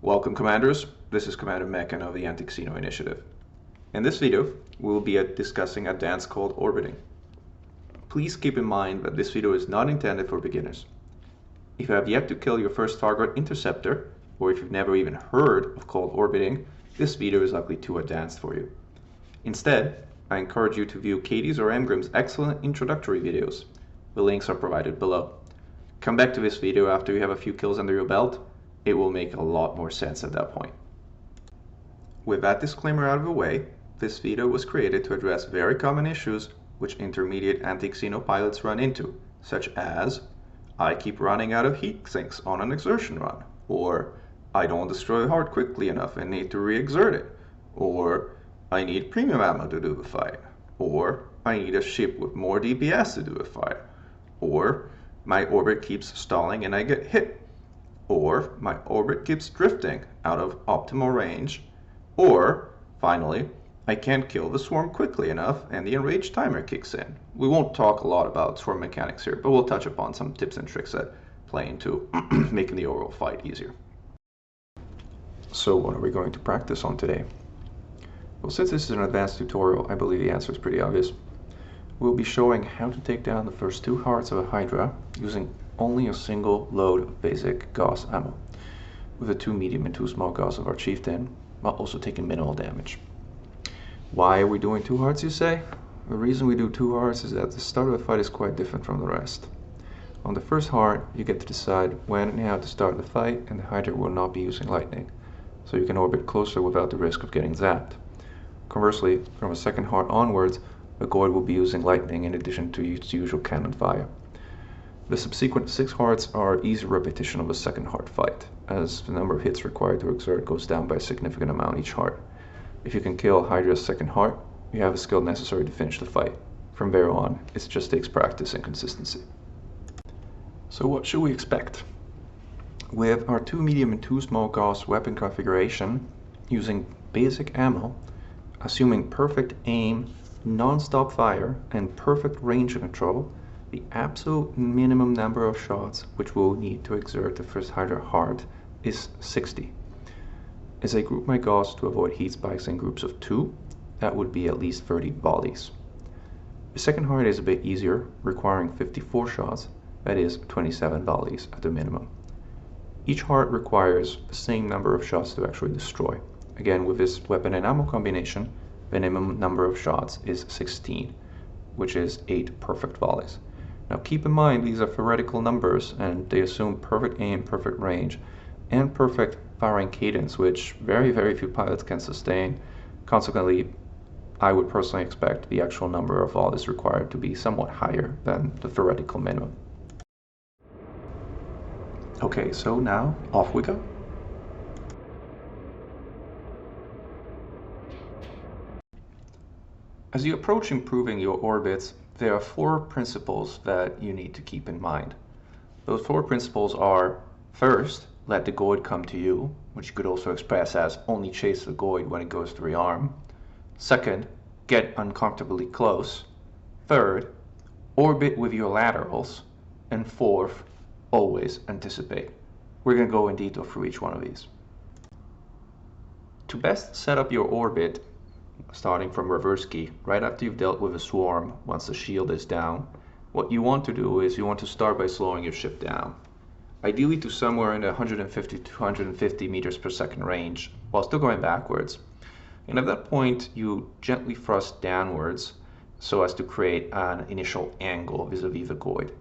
Welcome, Commanders. This is Commander Mekan of the Anti-Xeno Initiative. In this video, we will be discussing a dance called orbiting. Please keep in mind that this video is not intended for beginners. If you have yet to kill your first Thargoid interceptor, or if you've never even heard of cold orbiting, this video is likely too advanced for you. Instead, I encourage you to view Katie's or Emgrim's excellent introductory videos. The links are provided below. Come back to this video after you have a few kills under your belt. It will make a lot more sense at that point. With that disclaimer out of the way, this video was created to address very common issues which intermediate anti-Xeno pilots run into, such as, I keep running out of heat sinks on an exertion run, or I don't destroy hard quickly enough and need to re-exert it, or I need premium ammo to do the fight, or I need a ship with more DPS to do the fight, or my orbit keeps stalling and I get hit, or my orbit keeps drifting out of optimal range, or finally, I can't kill the swarm quickly enough and the enraged timer kicks in. We won't talk a lot about swarm mechanics here, but we'll touch upon some tips and tricks that play into making the overall fight easier. So what are we going to practice on today? Well, since this is an advanced tutorial, I believe the answer is pretty obvious. We'll be showing how to take down the first two hearts of a Hydra using only a single load of basic Gauss ammo, with the 2 medium and 2 small Gauss of our Chieftain, while also taking minimal damage. Why are we doing 2 hearts, you say? The reason we do 2 hearts is that the start of the fight is quite different from the rest. On the first heart, you get to decide when and how to start the fight, and the Hydra will not be using lightning, so you can orbit closer without the risk of getting zapped. Conversely, from a second heart onwards, the Goid will be using lightning in addition to its usual cannon fire. The subsequent 6 hearts are easy repetition of the second heart fight, as the number of hits required to exert goes down by a significant amount each heart. If you can kill Hydra's second heart, you have the skill necessary to finish the fight. From there on, it just takes practice and consistency. So what should we expect? With our 2 medium and 2 small Gauss weapon configuration, using basic ammo, assuming perfect aim, non-stop fire, and perfect range control, the absolute minimum number of shots which we'll need to exert the first Hydra heart is 60. As I group my Gauss to avoid heat spikes in groups of 2, that would be at least 30 volleys. The second heart is a bit easier, requiring 54 shots, that is 27 volleys at the minimum. Each heart requires the same number of shots to actually destroy. Again, with this weapon and ammo combination, the minimum number of shots is 16, which is 8 perfect volleys. Now keep in mind these are theoretical numbers and they assume perfect aim, perfect range, and perfect firing cadence, which very few pilots can sustain. Consequently, I would personally expect the actual number of volleys required to be somewhat higher than the theoretical minimum. Okay, so now off we go. As you approach improving your orbits, there are 4 principles that you need to keep in mind. Those 4 principles are, first, let the Goid come to you, which you could also express as only chase the Goid when it goes to rearm. Second, get uncomfortably close. Third, orbit with your laterals. And fourth, always anticipate. We're going to go in detail through each one of these. To best set up your orbit, starting from reverse key, right after you've dealt with a swarm, once the shield is down, what you want to do is you want to start by slowing your ship down. Ideally to somewhere in the 150 to 250 meters per second range, while still going backwards. And at that point, you gently thrust downwards so as to create an initial angle vis-a-vis the Goid.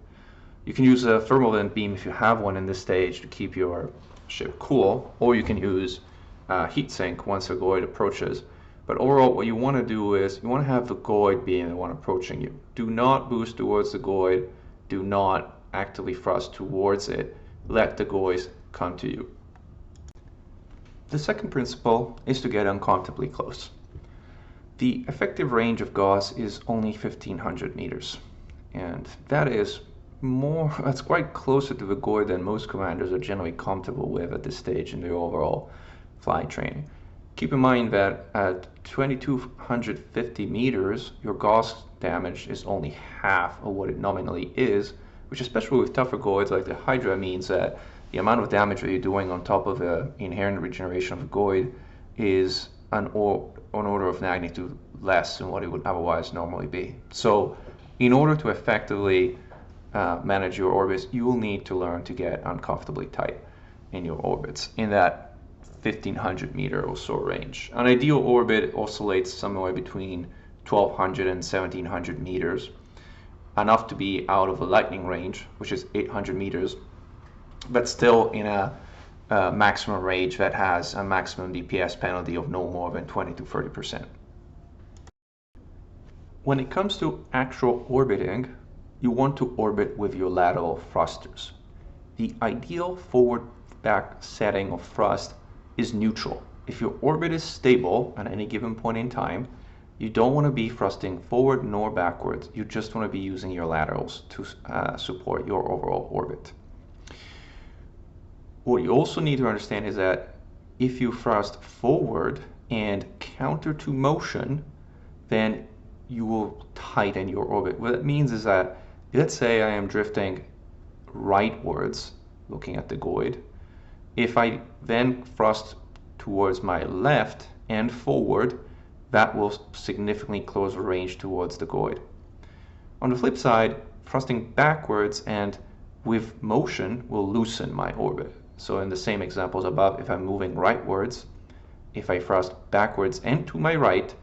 You can use a thermal vent beam if you have one in this stage to keep your ship cool, or you can use a heat sink once the Goid approaches. But overall, what you want to do is you want to have the Goid being the one approaching you. Do not boost towards the Goid. Do not actively thrust towards it. Let the Goids come to you. The second principle is to get uncomfortably close. The effective range of Gauss is only 1500 meters. And that's quite closer to the Goid than most commanders are generally comfortable with at this stage in their overall flight training. Keep in mind that at 2250 meters, your Gauss damage is only half of what it nominally is, which especially with tougher Goids like the Hydra means that the amount of damage that you're doing on top of the inherent regeneration of the Goid is an order of magnitude less than what it would otherwise normally be. So in order to effectively manage your orbits, you will need to learn to get uncomfortably tight in your orbits in that 1500 meter or so range. An ideal orbit oscillates somewhere between 1200 and 1700 meters, enough to be out of a lightning range, which is 800 meters, but still in a maximum range that has a maximum DPS penalty of no more than 20 to 30%. When it comes to actual orbiting, you want to orbit with your lateral thrusters. The ideal forward-back setting of thrust is neutral. If your orbit is stable at any given point in time, you don't want to be thrusting forward nor backwards. You just want to be using your laterals to support your overall orbit. What you also need to understand is that if you thrust forward and counter to motion, then you will tighten your orbit. What that means is that, let's say I am drifting rightwards, looking at the Goid. If I then thrust towards my left and forward, that will significantly close the range towards the Goid. On the flip side, thrusting backwards and with motion will loosen my orbit. So in the same examples above, if I'm moving rightwards, if I thrust backwards and to my right,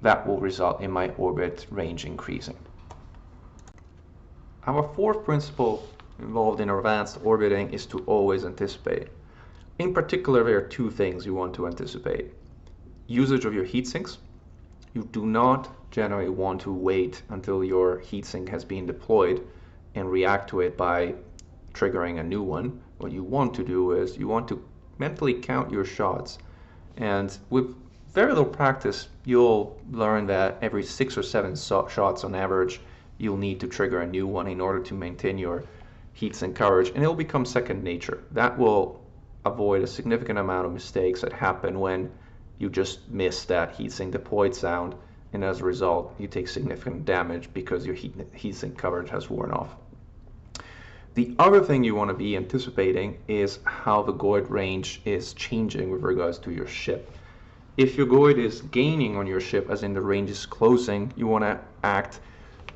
that will result in my orbit range increasing. Our fourth principle involved in advanced orbiting is to always anticipate. In particular, there are two things you want to anticipate. Usage of your heat sinks. You do not generally want to wait until your heatsink has been deployed and react to it by triggering a new one. What you want to do is you want to mentally count your shots, and with very little practice you'll learn that every 6 or 7 shots on average you'll need to trigger a new one in order to maintain your heatsink coverage, and it'll become second nature. That will avoid a significant amount of mistakes that happen when you just miss that heatsink deployed sound, and as a result you take significant damage because your heatsink coverage has worn off. The other thing you want to be anticipating is how the Goid range is changing with regards to your ship. If your Goid is gaining on your ship, as in the range is closing, you want to act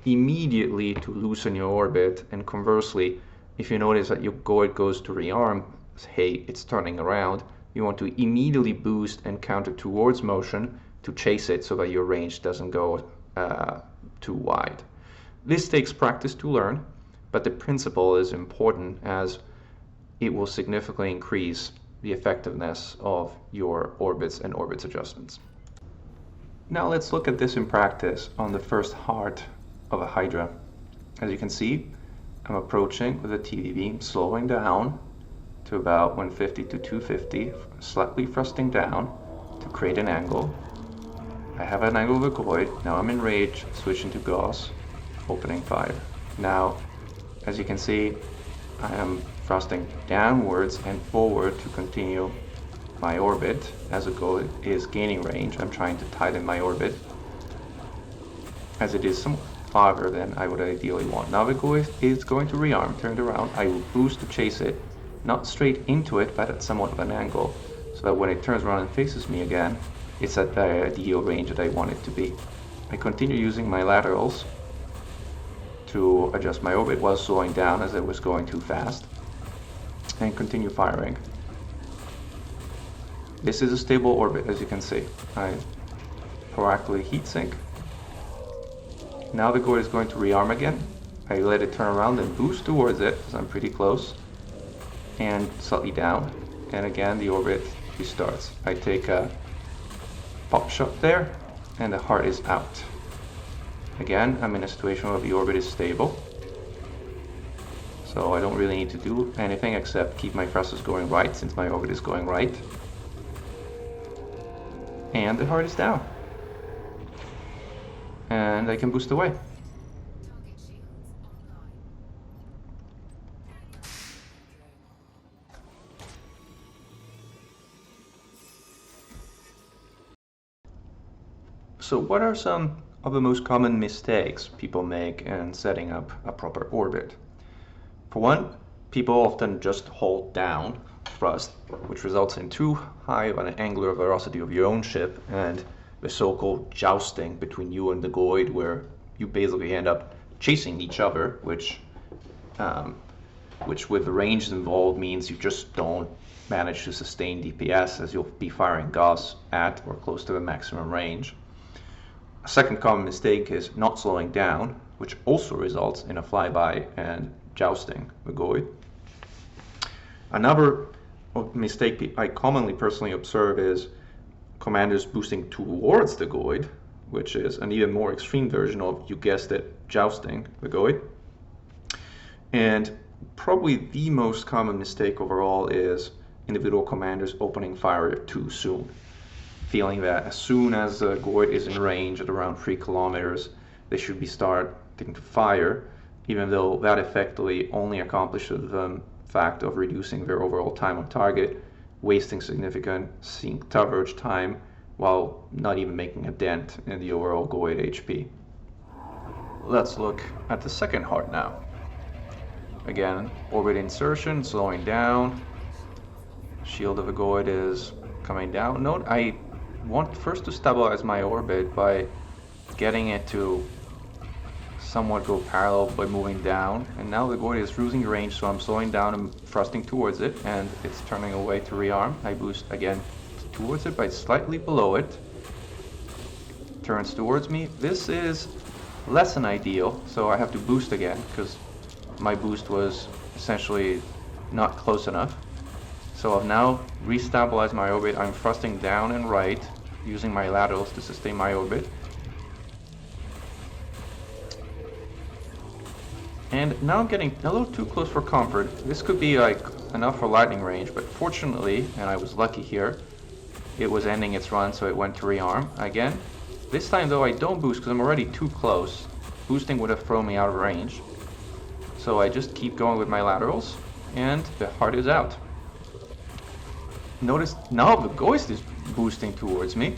immediately to loosen your orbit, and conversely, if you notice that your Goid goes to rearm, hey, it's turning around, you want to immediately boost and counter towards motion to chase it so that your range doesn't go too wide. This takes practice to learn, but the principle is important as it will significantly increase the effectiveness of your orbits and orbits adjustments. Now let's look at this in practice on the first heart of a Hydra. As you can see, I'm approaching with a TV beam, slowing down to about 150 to 250, slightly thrusting down to create an angle. I have an angle of a Goid. Now I'm in rage, switching to Gauss, opening fire. Now, as you can see, I am thrusting downwards and forward to continue my orbit. As the Goid is gaining range, I'm trying to tighten my orbit as it is somewhat farther than I would ideally want. Now the Goid is going to rearm, turned around. I will boost to chase it, not straight into it, but at somewhat of an angle, so that when it turns around and faces me again, it's at the ideal range that I want it to be. I continue using my laterals to adjust my orbit while slowing down as it was going too fast, and continue firing. This is a stable orbit, as you can see. I proactively heatsink. Now the Goid is going to rearm again. I let it turn around and boost towards it, because I'm pretty close, and slightly down, and again the orbit restarts. I take a pop shot there, and the heart is out. Again, I'm in a situation where the orbit is stable, so I don't really need to do anything except keep my thrusters going right, since my orbit is going right. And the heart is down. And I can boost away. So what are some of the most common mistakes people make in setting up a proper orbit? For one, people often just hold down thrust, which results in too high of an angular velocity of your own ship and the so-called jousting between you and the Goid, where you basically end up chasing each other, which with the range involved means you just don't manage to sustain DPS, as you'll be firing gas at or close to the maximum range. A second common mistake is not slowing down, which also results in a flyby and jousting the Goid. Another mistake I commonly personally observe is commanders boosting towards the Goid, which is an even more extreme version of, you guessed it, jousting the Goid. And probably the most common mistake overall is individual commanders opening fire too soon, feeling that as soon as the Goid is in range at around 3 kilometers, they should be starting to fire, even though that effectively only accomplishes the fact of reducing their overall time on target, wasting significant sync coverage time, while not even making a dent in the overall Goid HP. Let's look at the second heart now. Again, orbit insertion, slowing down. Shield of the Goid is coming down. Note, I want first to stabilize my orbit by getting it to somewhat go parallel by moving down. And now the Goid is losing range, so I'm slowing down and thrusting towards it, and it's turning away to rearm. I boost again towards it, but slightly below it. Turns towards me. This is less than ideal, so I have to boost again, because my boost was essentially not close enough. So I've now restabilized my orbit. I'm thrusting down and right, using my laterals to sustain my orbit. And now I'm getting a little too close for comfort. This could be like enough for lightning range, but fortunately, and I was lucky here, it was ending its run, so it went to rearm again. This time though I don't boost because I'm already too close. Boosting would have thrown me out of range. So I just keep going with my laterals, and the heart is out. Notice now the Goist is boosting towards me,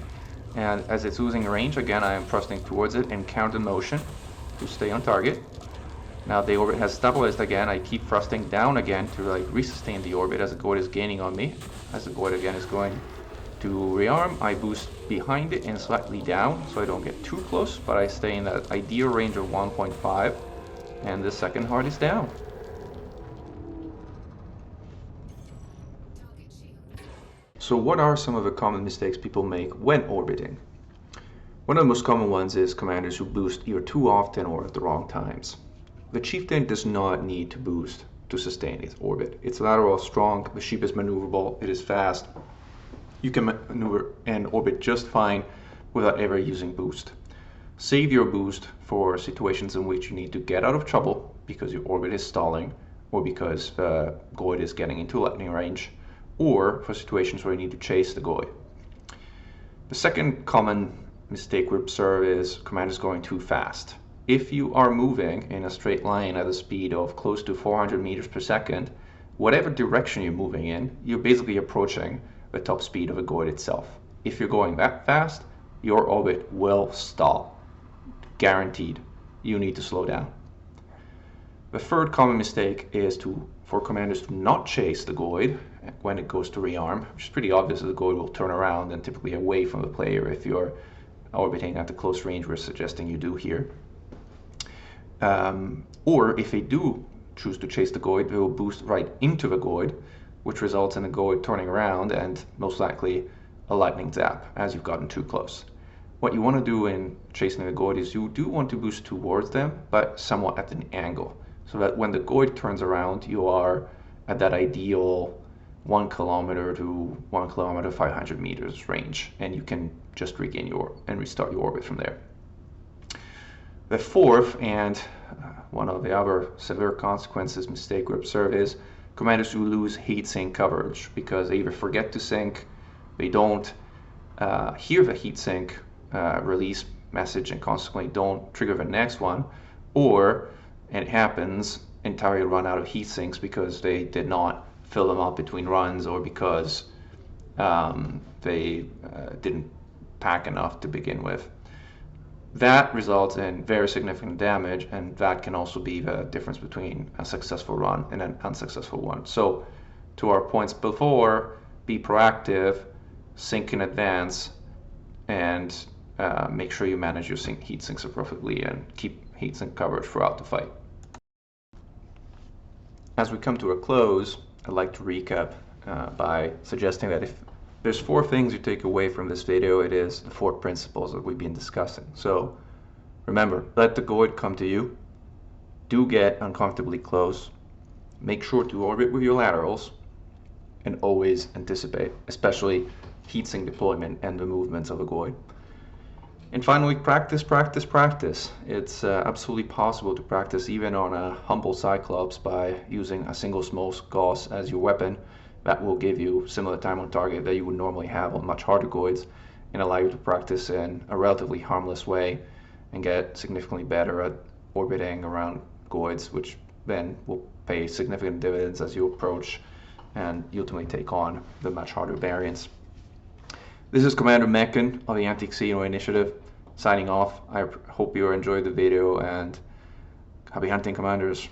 and as it's losing range, again I am thrusting towards it in counter motion to stay on target. Now the orbit has stabilized again. I keep thrusting down again to like resustain the orbit as the Goid is gaining on me. As the Goid again is going to rearm, I boost behind it and slightly down so I don't get too close, but I stay in that ideal range of 1.5. And the second heart is down. So what are some of the common mistakes people make when orbiting? One of the most common ones is commanders who boost either too often or at the wrong times. The Chieftain does not need to boost to sustain its orbit. Its lateral is strong, the ship is maneuverable, it is fast. You can maneuver and orbit just fine without ever using boost. Save your boost for situations in which you need to get out of trouble because your orbit is stalling, or because the Goid is getting into lightning range, or for situations where you need to chase the Goid. The second common mistake we observe is commanders going too fast. If you are moving in a straight line at a speed of close to 400 meters per second, whatever direction you're moving in, you're basically approaching the top speed of the Goid itself. If you're going that fast, your orbit will stall. Guaranteed. You need to slow down. The third common mistake is for commanders to not chase the Goid when it goes to rearm, which is pretty obvious that the Goid will turn around and typically away from the player if you're orbiting at the close range we're suggesting you do here. Or if they do choose to chase the Goid, they will boost right into the Goid, which results in the Goid turning around and most likely a lightning zap as you've gotten too close. What you want to do in chasing the Goid is you do want to boost towards them, but somewhat at an angle, so that when the Goid turns around, you are at that ideal 1 kilometer to 1 kilometer 500 meters range, and you can just regain and restart your orbit from there. The fourth, and one of the other severe consequences mistake we observe, is commanders who lose heat sink coverage because they either forget to sync, they don't hear the heat sink release message and consequently don't trigger the next one, or, and it happens, entirely run out of heat sinks because they did not fill them up between runs, or because they didn't pack enough to begin with. That results in very significant damage, and that can also be the difference between a successful run and an unsuccessful one. So to our points before, be proactive, sync in advance, and make sure you manage your heat sinks appropriately and keep heat sink coverage throughout the fight. As we come to a close, I'd like to recap by suggesting that if there's 4 things you take away from this video, it is the 4 principles that we've been discussing. So remember, let the Goid come to you. Do get uncomfortably close. Make sure to orbit with your laterals, and always anticipate, especially heatsink deployment and the movements of a Goid. And finally, practice, practice, practice. It's absolutely possible to practice even on a humble Cyclops by using a single smoke Gauss as your weapon. That will give you similar time on target that you would normally have on much harder Goids, and allow you to practice in a relatively harmless way and get significantly better at orbiting around Goids, which then will pay significant dividends as you approach and ultimately take on the much harder variants. This is Commander Meccan of the Anti-Xeno Initiative, signing off. I hope you enjoyed the video, and happy hunting, Commanders.